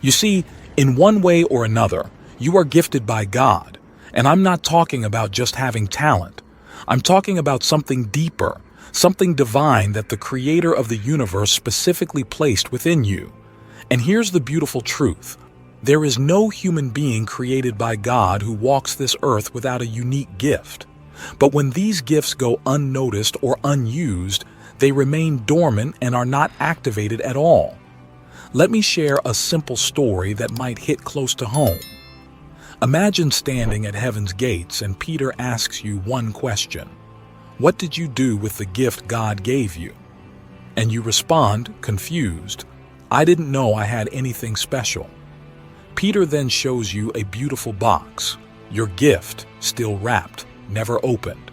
You see, in one way or another, you are gifted by God, and I'm not talking about just having talent. I'm talking about something deeper, something divine that the Creator of the universe specifically placed within you. And here's the beautiful truth. There is no human being created by God who walks this earth without a unique gift. But when these gifts go unnoticed or unused, they remain dormant and are not activated at all. Let me share a simple story that might hit close to home. Imagine standing at heaven's gates and Peter asks you one question. What did you do with the gift God gave you? And you respond, confused, I didn't know I had anything special. Peter then shows you a beautiful box, your gift, still wrapped, never opened.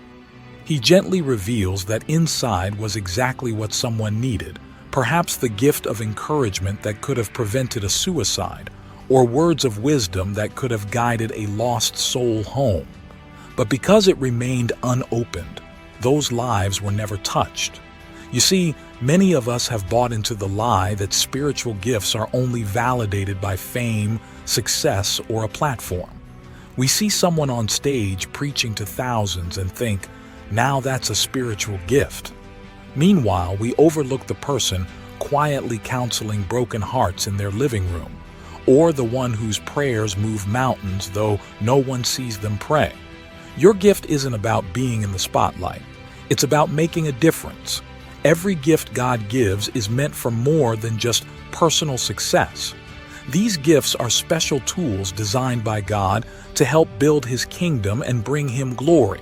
He gently reveals that inside was exactly what someone needed, perhaps the gift of encouragement that could have prevented a suicide, or words of wisdom that could have guided a lost soul home. But because it remained unopened, those lives were never touched. You see, many of us have bought into the lie that spiritual gifts are only validated by fame, success, or a platform. We see someone on stage preaching to thousands and think, now that's a spiritual gift. Meanwhile, we overlook the person quietly counseling broken hearts in their living room, or the one whose prayers move mountains though no one sees them pray. Your gift isn't about being in the spotlight. It's about making a difference. Every gift God gives is meant for more than just personal success. These gifts are special tools designed by God to help build His kingdom and bring Him glory.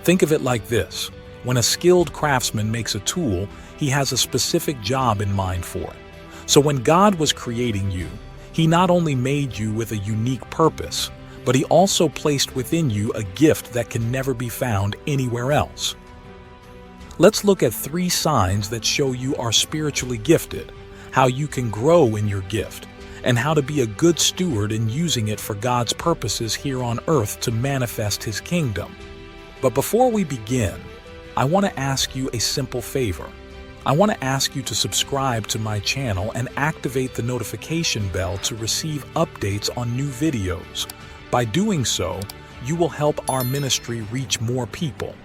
Think of it like this. When a skilled craftsman makes a tool, he has a specific job in mind for it. So when God was creating you, He not only made you with a unique purpose, but He also placed within you a gift that can never be found anywhere else. Let's look at 3 signs that show you are spiritually gifted, how you can grow in your gift, and how to be a good steward in using it for God's purposes here on earth to manifest His kingdom. But before we begin, I want to ask you a simple favor. I want to ask you to subscribe to my channel and activate the notification bell to receive updates on new videos. By doing so, you will help our ministry reach more people.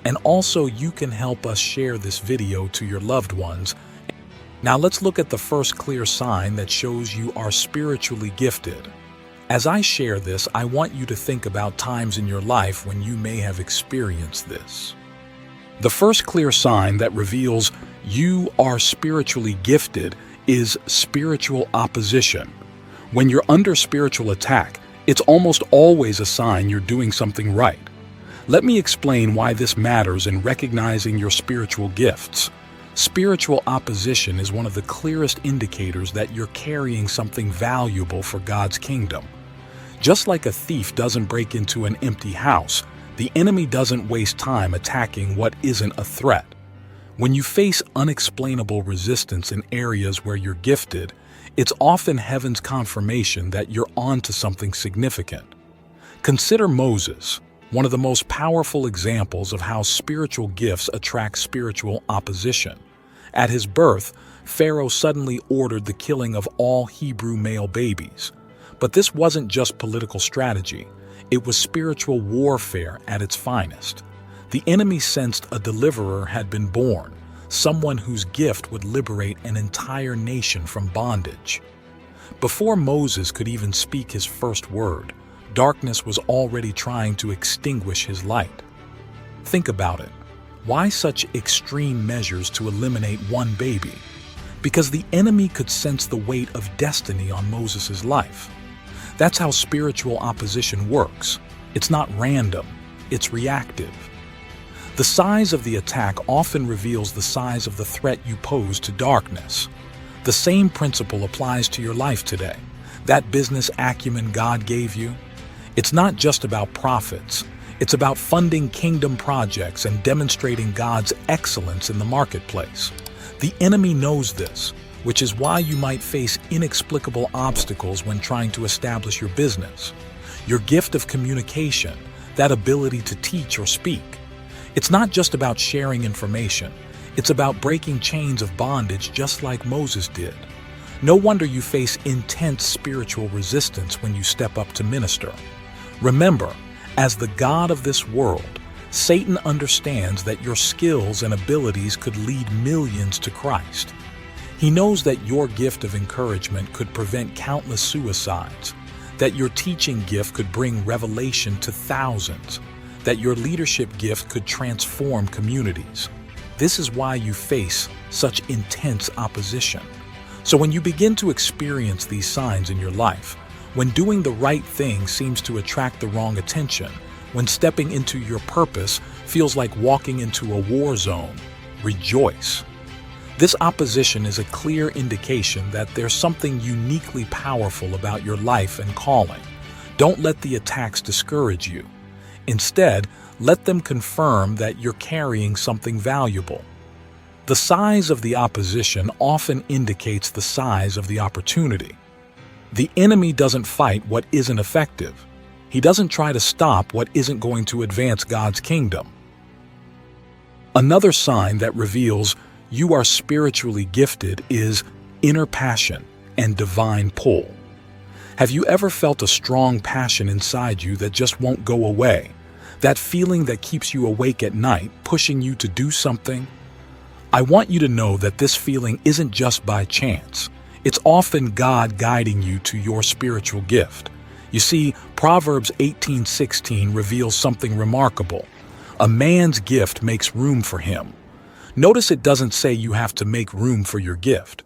And also you can help us share this video to your loved ones. Now let's look at the first clear sign that shows you are spiritually gifted. As I share this, I want you to think about times in your life when you may have experienced this. The first clear sign that reveals you are spiritually gifted is spiritual opposition. When you're under spiritual attack, it's almost always a sign you're doing something right. Let me explain why this matters in recognizing your spiritual gifts. Spiritual opposition is one of the clearest indicators that you're carrying something valuable for God's kingdom. Just like a thief doesn't break into an empty house, the enemy doesn't waste time attacking what isn't a threat. When you face unexplainable resistance in areas where you're gifted, it's often heaven's confirmation that you're onto something significant. Consider Moses, one of the most powerful examples of how spiritual gifts attract spiritual opposition. At his birth, Pharaoh suddenly ordered the killing of all Hebrew male babies. But this wasn't just political strategy. It was spiritual warfare at its finest. The enemy sensed a deliverer had been born, someone whose gift would liberate an entire nation from bondage. Before Moses could even speak his first word, darkness was already trying to extinguish his light. Think about it. Why such extreme measures to eliminate one baby? Because the enemy could sense the weight of destiny on Moses' life. That's how spiritual opposition works. It's not random, it's reactive. The size of the attack often reveals the size of the threat you pose to darkness. The same principle applies to your life today. That business acumen God gave you, it's not just about profits. It's about funding kingdom projects and demonstrating God's excellence in the marketplace. The enemy knows this, which is why you might face inexplicable obstacles when trying to establish your business. Your gift of communication, that ability to teach or speak. It's not just about sharing information. It's about breaking chains of bondage just like Moses did. No wonder you face intense spiritual resistance when you step up to minister. Remember, as the God of this world, Satan understands that your skills and abilities could lead millions to Christ. He knows that your gift of encouragement could prevent countless suicides, that your teaching gift could bring revelation to thousands, that your leadership gift could transform communities. This is why you face such intense opposition. So when you begin to experience these signs in your life, when doing the right thing seems to attract the wrong attention, when stepping into your purpose feels like walking into a war zone, rejoice. This opposition is a clear indication that there's something uniquely powerful about your life and calling. Don't let the attacks discourage you. Instead, let them confirm that you're carrying something valuable. The size of the opposition often indicates the size of the opportunity. The enemy doesn't fight what isn't effective. He doesn't try to stop what isn't going to advance God's kingdom. Another sign that reveals you are spiritually gifted is inner passion and divine pull. Have you ever felt a strong passion inside you that just won't go away? That feeling that keeps you awake at night, pushing you to do something? I want you to know that this feeling isn't just by chance. It's often God guiding you to your spiritual gift. You see, Proverbs 18:16 reveals something remarkable. A man's gift makes room for him. Notice it doesn't say you have to make room for your gift.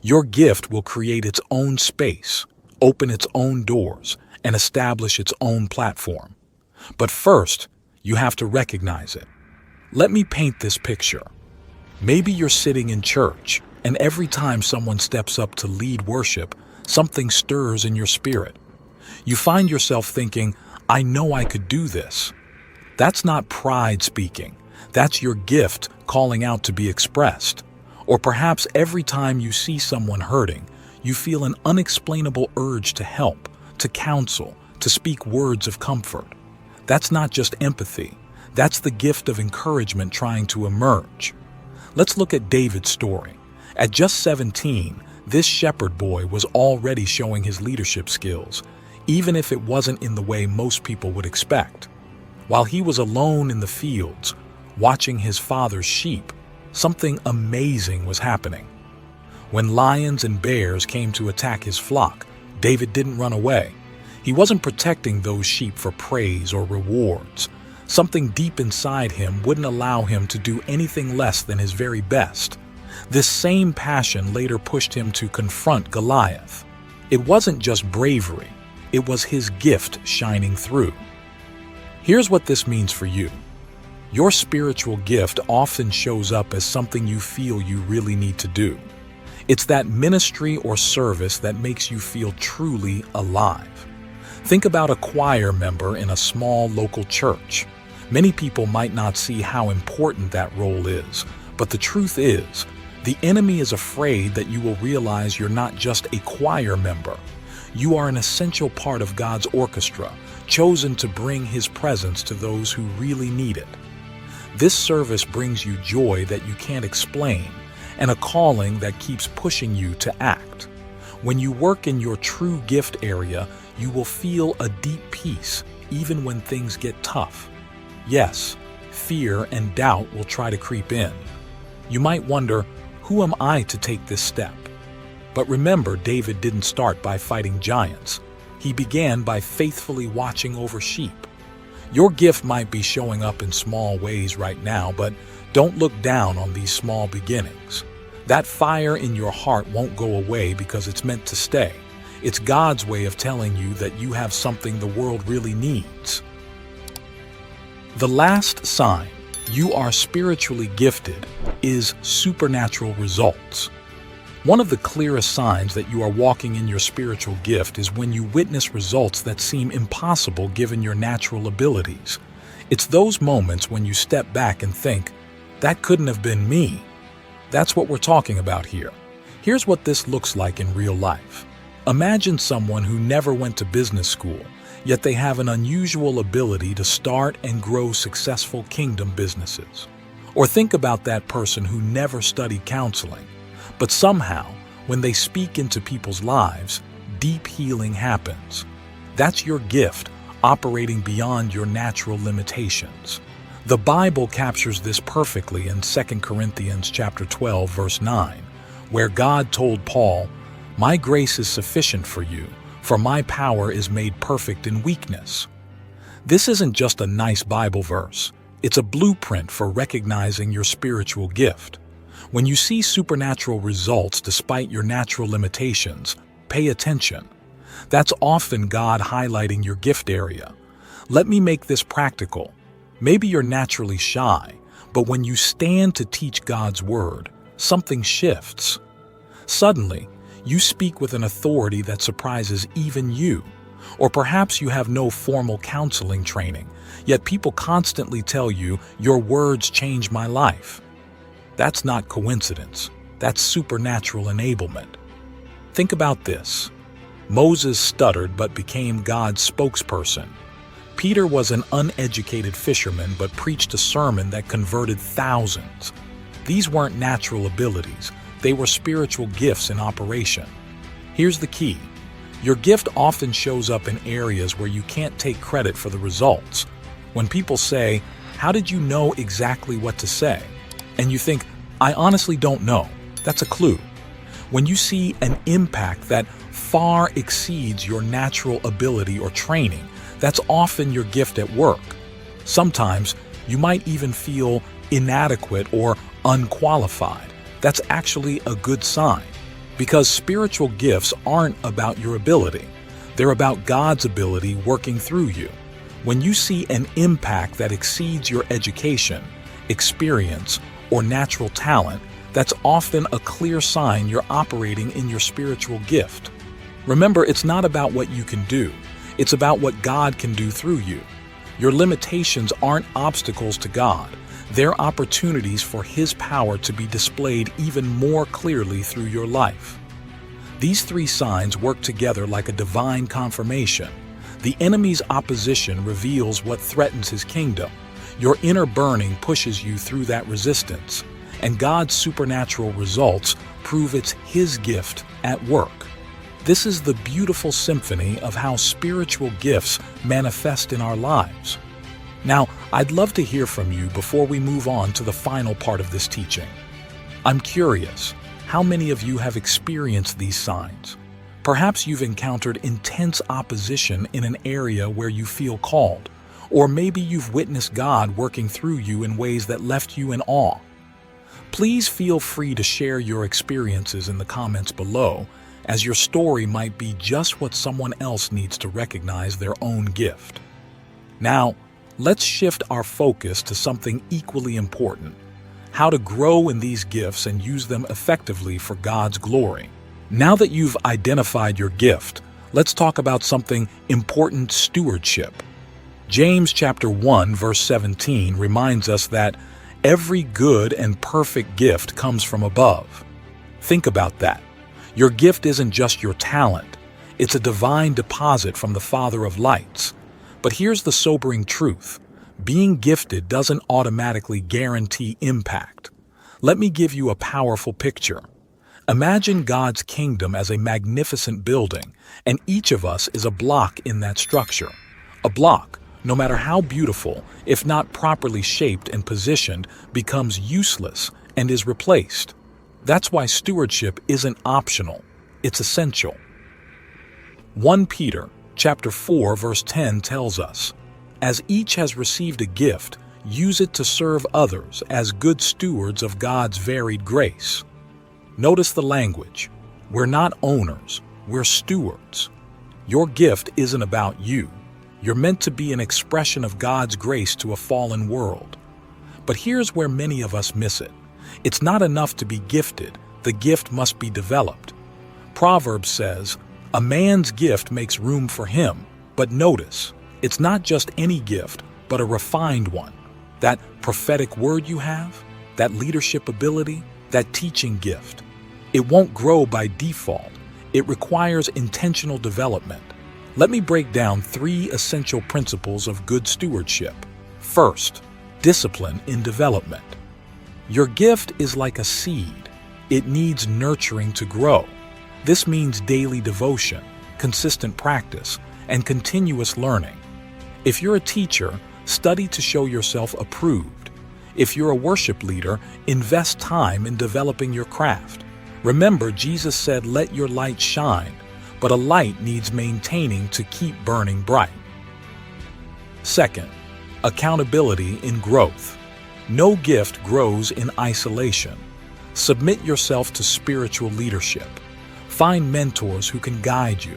Your gift will create its own space, open its own doors, and establish its own platform. But first, you have to recognize it. Let me paint this picture. Maybe you're sitting in church, and every time someone steps up to lead worship, something stirs in your spirit. You find yourself thinking, I know I could do this. That's not pride speaking. That's your gift calling out to be expressed. Or perhaps every time you see someone hurting, you feel an unexplainable urge to help, to counsel, to speak words of comfort. That's not just empathy. That's the gift of encouragement trying to emerge. Let's look at David's story. At just 17, this shepherd boy was already showing his leadership skills, even if it wasn't in the way most people would expect. While he was alone in the fields, watching his father's sheep, something amazing was happening. When lions and bears came to attack his flock, David didn't run away. He wasn't protecting those sheep for praise or rewards. Something deep inside him wouldn't allow him to do anything less than his very best. This same passion later pushed him to confront Goliath. It wasn't just bravery, it was his gift shining through. Here's what this means for you. Your spiritual gift often shows up as something you feel you really need to do. It's that ministry or service that makes you feel truly alive. Think about a choir member in a small local church. Many people might not see how important that role is, but the truth is, the enemy is afraid that you will realize you're not just a choir member. You are an essential part of God's orchestra, chosen to bring His presence to those who really need it. This service brings you joy that you can't explain, and a calling that keeps pushing you to act. When you work in your true gift area, you will feel a deep peace, even when things get tough. Yes, fear and doubt will try to creep in. You might wonder, who am I to take this step? But remember, David didn't start by fighting giants. He began by faithfully watching over sheep. Your gift might be showing up in small ways right now, but don't look down on these small beginnings. That fire in your heart won't go away because it's meant to stay. It's God's way of telling you that you have something the world really needs. The last sign you are spiritually gifted is supernatural results. One of the clearest signs that you are walking in your spiritual gift is when you witness results that seem impossible given your natural abilities. It's those moments when you step back and think, that couldn't have been me. That's what we're talking about here. Here's what this looks like in real life. Imagine someone who never went to business school, yet they have an unusual ability to start and grow successful kingdom businesses. Or think about that person who never studied counseling, but somehow, When they speak into people's lives, deep healing happens. That's your gift, operating beyond your natural limitations. The Bible captures this perfectly in 2 Corinthians chapter 12, verse 9, where God told Paul, "My grace is sufficient for you, for my power is made perfect in weakness." This isn't just a nice Bible verse. It's a blueprint for recognizing your spiritual gift. When you see supernatural results despite your natural limitations, pay attention. That's often God highlighting your gift area. Let me make this practical. Maybe you're naturally shy, but when you stand to teach God's word, something shifts. Suddenly, you speak with an authority that surprises even you. Or perhaps you have no formal counseling training, yet people constantly tell you, "Your words change my life." That's not coincidence. That's supernatural enablement. Think about this. Moses stuttered but became God's spokesperson. Peter was an uneducated fisherman but preached a sermon that converted thousands. These weren't natural abilities. They were spiritual gifts in operation. Here's the key. Your gift often shows up in areas where you can't take credit for the results. When people say, "How did you know exactly what to say?" and you think, "I honestly don't know," that's a clue. When you see an impact that far exceeds your natural ability or training, that's often your gift at work. Sometimes you might even feel inadequate or unqualified. That's actually a good sign, because spiritual gifts aren't about your ability. They're about God's ability working through you. When you see an impact that exceeds your education, experience, or natural talent, that's often a clear sign you're operating in your spiritual gift. Remember, it's not about what you can do. It's about what God can do through you. Your limitations aren't obstacles to God. They're opportunities for His power to be displayed even more clearly through your life. These three signs work together like a divine confirmation. The enemy's opposition reveals what threatens his kingdom. Your inner burning pushes you through that resistance, and God's supernatural results prove it's His gift at work. This is the beautiful symphony of how spiritual gifts manifest in our lives. Now, I'd love to hear from you before we move on to the final part of this teaching. I'm curious, how many of you have experienced these signs? Perhaps you've encountered intense opposition in an area where you feel called, or maybe you've witnessed God working through you in ways that left you in awe. Please feel free to share your experiences in the comments below, as your story might be just what someone else needs to recognize their own gift. Now, let's shift our focus to something equally important: how to grow in these gifts and use them effectively for God's glory. Now that you've identified your gift, let's talk about something important: stewardship. James chapter 1 verse 17 reminds us that every good and perfect gift comes from above. Think about that. Your gift isn't just your talent. It's a divine deposit from the Father of lights. But here's the sobering truth. Being gifted doesn't automatically guarantee impact. Let me give you a powerful picture. Imagine God's kingdom as a magnificent building, and each of us is a block in that structure. A block, no matter how beautiful, if not properly shaped and positioned, becomes useless and is replaced. That's why stewardship isn't optional, it's essential. 1 Peter chapter 4 verse 10 tells us, "As each has received a gift, use it to serve others as good stewards of God's varied grace." Notice the language. We're not owners, we're stewards. Your gift isn't about you. You're meant to be an expression of God's grace to a fallen world. But here's where many of us miss it. It's not enough to be gifted. The gift must be developed. Proverbs says, "A man's gift makes room for him." But notice, it's not just any gift, but a refined one. That prophetic word you have, that leadership ability, that teaching gift. It won't grow by default. It requires intentional development. Let me break down 3 essential principles of good stewardship. First, discipline in development. Your gift is like a seed. It needs nurturing to grow. This means daily devotion, consistent practice, and continuous learning. If you're a teacher, study to show yourself approved. If you're a worship leader, invest time in developing your craft. Remember, Jesus said, "Let your light shine," but a light needs maintaining to keep burning bright. Second, accountability in growth. No gift grows in isolation. Submit yourself to spiritual leadership. Find mentors who can guide you.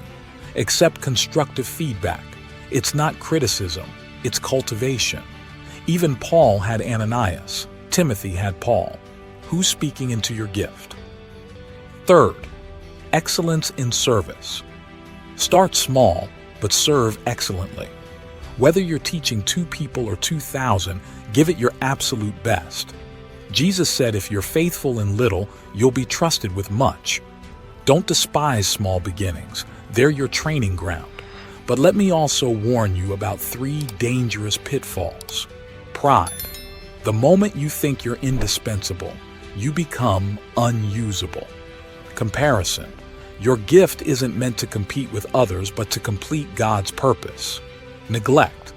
Accept constructive feedback. It's not criticism, it's cultivation. Even Paul had Ananias. Timothy had Paul. Who's speaking into your gift? Third, excellence in service. Start small, but serve excellently. Whether you're teaching 2 people or 2,000, give it your absolute best. Jesus said, if you're faithful in little, you'll be trusted with much. Don't despise small beginnings. They're your training ground. But let me also warn you about 3 dangerous pitfalls. Pride. The moment you think you're indispensable, you become unusable. Comparison. Your gift isn't meant to compete with others, but to complete God's purpose. Neglect.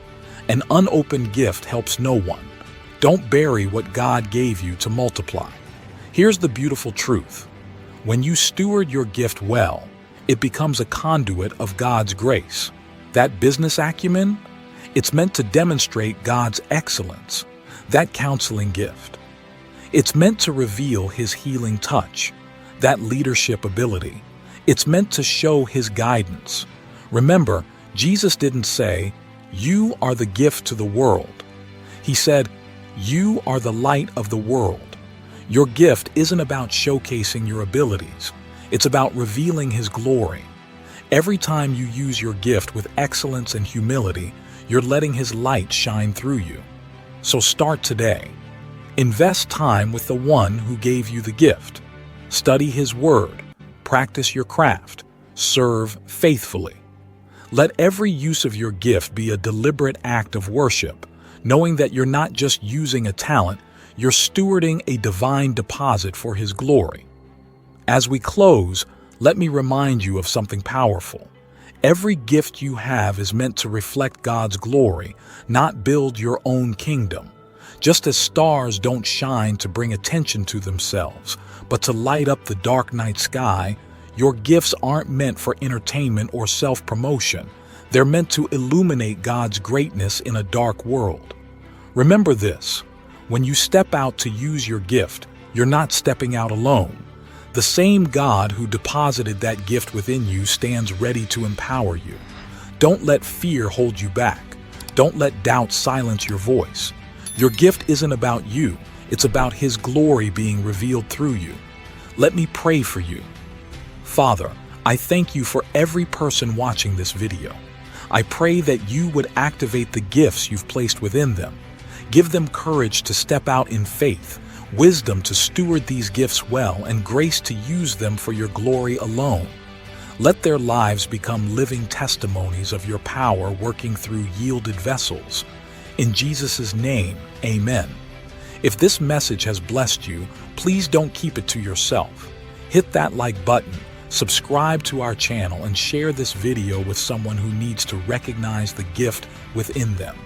An unopened gift helps no one. Don't bury what God gave you to multiply. Here's the beautiful truth. When you steward your gift well, it becomes a conduit of God's grace. That business acumen, it's meant to demonstrate God's excellence. That counseling gift, it's meant to reveal His healing touch. That leadership ability, it's meant to show His guidance. Remember, Jesus didn't say, "You are the gift to the world." He said, "You are the light of the world." Your gift isn't about showcasing your abilities. It's about revealing His glory. Every time you use your gift with excellence and humility, you're letting His light shine through you. So start today. Invest time with the one who gave you the gift. Study His Word. Practice your craft. Serve faithfully. Let every use of your gift be a deliberate act of worship, knowing that you're not just using a talent, you're stewarding a divine deposit for His glory. As we close, let me remind you of something powerful. Every gift you have is meant to reflect God's glory, not build your own kingdom. Just as stars don't shine to bring attention to themselves, but to light up the dark night sky, your gifts aren't meant for entertainment or self-promotion. They're meant to illuminate God's greatness in a dark world. Remember this, when you step out to use your gift, you're not stepping out alone. The same God who deposited that gift within you stands ready to empower you. Don't let fear hold you back. Don't let doubt silence your voice. Your gift isn't about you, it's about His glory being revealed through you. Let me pray for you. Father, I thank you for every person watching this video. I pray that you would activate the gifts you've placed within them. Give them courage to step out in faith, wisdom to steward these gifts well, and grace to use them for your glory alone. Let their lives become living testimonies of your power working through yielded vessels. In Jesus' name, amen. If this message has blessed you, please don't keep it to yourself. Hit that like button, subscribe to our channel, and share this video with someone who needs to recognize the gift within them.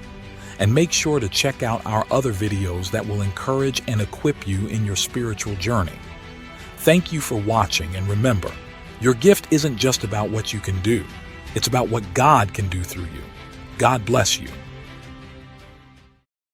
And make sure to check out our other videos that will encourage and equip you in your spiritual journey. Thank you for watching, and remember, your gift isn't just about what you can do. It's about what God can do through you. God bless you.